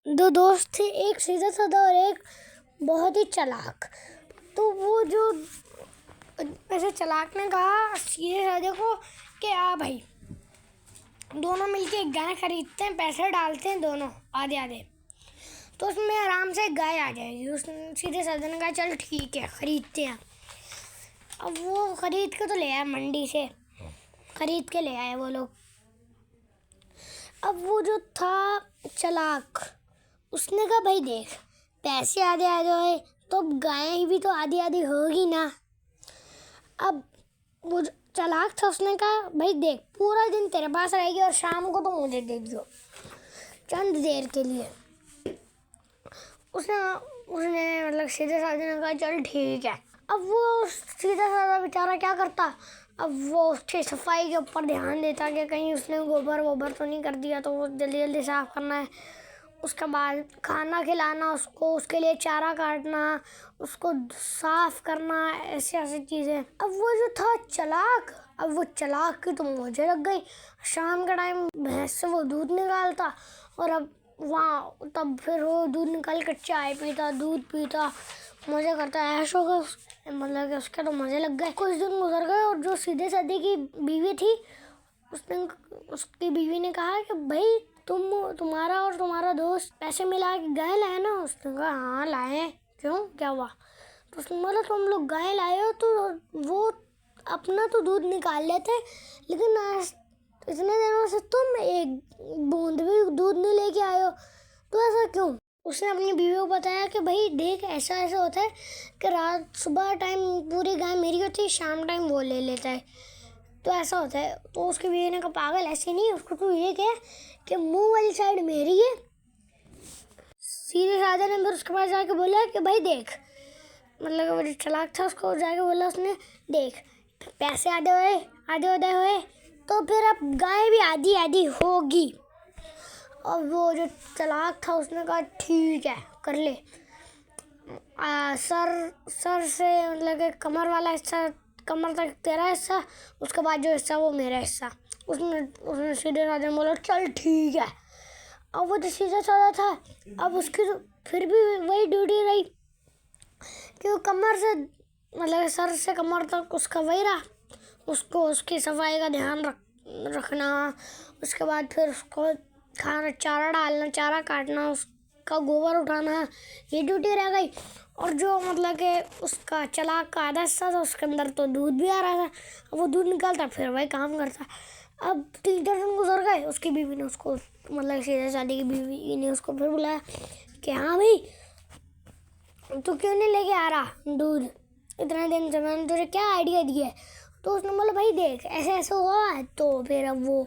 दो दोस्त थे, एक सीधा साधा और एक बहुत ही चालाक। तो वो जो ऐसे चालाक ने कहा सीधे साधे को कि भाई दोनों मिलके एक गाय खरीदते हैं, पैसे डालते हैं दोनों आधे आधे, तो उसमें आराम से गाय आ जाएगी। उसने सीधे साधे ने कहा चल ठीक है खरीदते हैं। अब वो खरीद के तो ले आए, मंडी से खरीद के ले आए वो लोग। अब वो जो था चालाक, उसने कहा भाई देख पैसे आधे आधे होए तो अब गाय भी तो आधी आधी होगी ना। अब वो जो चालाक था उसने कहा भाई देख पूरा दिन तेरे पास रहेगी और शाम को तो मुझे दे दियो चंद देर के लिए। उसने उसने मतलब सीधे साधे ने कहा चल ठीक है। अब वो सीधा साधा बेचारा क्या करता, अब वो उसकी सफाई के ऊपर ध्यान देता कि कहीं उसने गोबर वोबर तो नहीं कर दिया, तो वो जल्दी जल्दी साफ करना है। उसके बाद खाना खिलाना उसको, उसके लिए चारा काटना, उसको साफ करना, ऐसी ऐसी चीज़ें। अब वो जो था चालाक, अब वो चालाक की तो मुझे लग गई। शाम के टाइम भैंस से वो दूध निकालता और अब वहाँ तब फिर वो दूध निकाल कर चाय पीता, दूध पीता, मज़े करता, ऐश होगा। मतलब कि उसके तो मज़े लग गए। कुछ दिन गुजर गए और जो सीधे साधे की बीवी थी उसकी बीवी ने कहा कि भाई तुम्हारा और तुम्हारा दोस्त पैसे मिला के गाय लाए ना। उसने कहा हाँ लाए। क्यों, क्या हुआ? तो उसने बोला तुम लोग गाय लाए हो तो वो अपना तो दूध निकाल लेते, लेकिन आज इतने दिनों से तुम एक बूंद भी दूध नहीं लेके आए हो, तो ऐसा क्यों? उसने अपनी बीवी को बताया कि भाई देख ऐसा ऐसा होता है कि रात सुबह टाइम पूरी गाय मेरी होती है, शाम टाइम वो ले लेता है, तो ऐसा होता है। तो उसकी बीवी ने कहा पागल ऐसे नहीं, उसको तो ये कहे कि मुंह वाली साइड मेरी है। सीधे साधे ने फिर उसके पास जाके बोला कि भाई देख, मतलब वो जो चालाक था उसको जाके बोला उसने, देख पैसे आधे आधे हुए तो फिर अब गाय भी आधी आधी होगी। और वो जो चालाक था उसने कहा ठीक है कर ले। सर से मतलब कि कमर वाला हिस्सा, कमर तक तेरा हिस्सा, उसके बाद जो हिस्सा वो मेरा हिस्सा। उसने सीधे साधे बोला चल ठीक है। अब वो जो सीधा साधा था, अब उसकी तो फिर भी वही ड्यूटी रही कि वो कमर से मतलब सर से कमर तक उसका वही रहा, उसको उसकी सफाई का ध्यान रखना, उसके बाद फिर उसको खाना चारा डालना, चारा काटना, उसका गोबर उठाना, ये ड्यूटी रह गई। और जो मतलब कि उसका चालाक का आधा हिस्सा था उसके अंदर तो दूध भी आ रहा था, अब वो दूध निकालता फिर वही काम करता। अब 3-4 दिन गुजर गए। उसकी बीवी ने उसको मतलब सीधे साधे की बीवी ने उसको फिर बुलाया कि हाँ भाई तू क्यों नहीं लेके आ रहा दूध, इतने दिन से मैंने तुझे क्या आइडिया दिया है। तो उसने बोला भाई देख ऐसे ऐसे हुआ है। तो फिर अब वो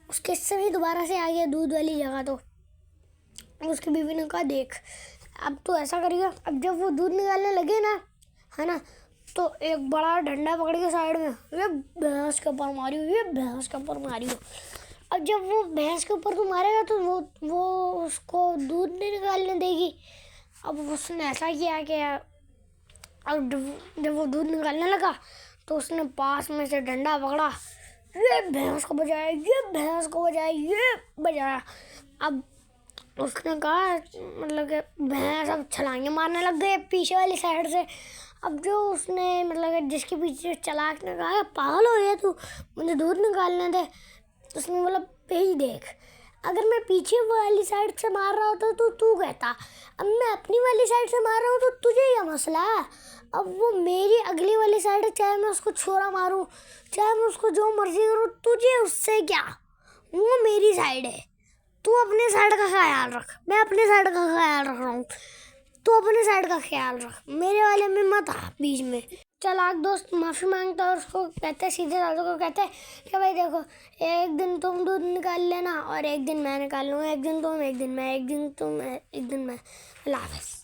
उसके हिस्से में दोबारा से आ गया दूध वाली जगह। तो उसकी बीवी ने कहा देख अब तो ऐसा करिएगा, अब जब वो दूध निकालने लगे ना, है ना, तो एक बड़ा डंडा पकड़ के साइड में ये भैंस के ऊपर मारी हो, ये भैंस के ऊपर मारी हो। अब जब वो भैंस के ऊपर तो मारेगा तो वो उसको दूध नहीं निकालने देगी। अब उसने ऐसा किया कि अब जब वो दूध निकालने लगा तो उसने पास में से डंडा पकड़ा, ये भैंस को बजाया, ये भैंस को बजाया, ये बजाया। अब उसने कहा मतलब कि भैंस अब छलांगे मारने लग गए पीछे वाली साइड से। अब जो उसने मतलब कि जिसके पीछे चालाक ने कहा पागल हो गया तू, मुझे दूध निकालने दे। उसने बोला भाई देख अगर मैं पीछे वाली साइड से मार रहा होता तो तू कहता, अब मैं अपनी वाली साइड से मार रहा हूँ तो तुझे क्या मसला है। अब वो मेरी अगली वाली साइड है, चाहे मैं उसको छोरा मारूँ, चाहे मैं उसको जो मर्जी करूँ, तुझे उससे क्या, वो मेरी साइड है। तू अपने साइड का ख्याल रख, मैं अपने साइड का ख्याल रख रहा हूँ, तू अपने साइड का ख्याल रख, मेरे वाले में मत आ बीच में। चालाक दोस्त माफ़ी मांगता और उसको कहते सीधे साधे को कहते कि भाई देखो एक दिन तुम दूध निकाल लेना और एक दिन मैं निकाल लूँगा, एक दिन तुम एक दिन मैं, एक दिन तुम एक दिन मैं। अल्लाह हाफ़िज़।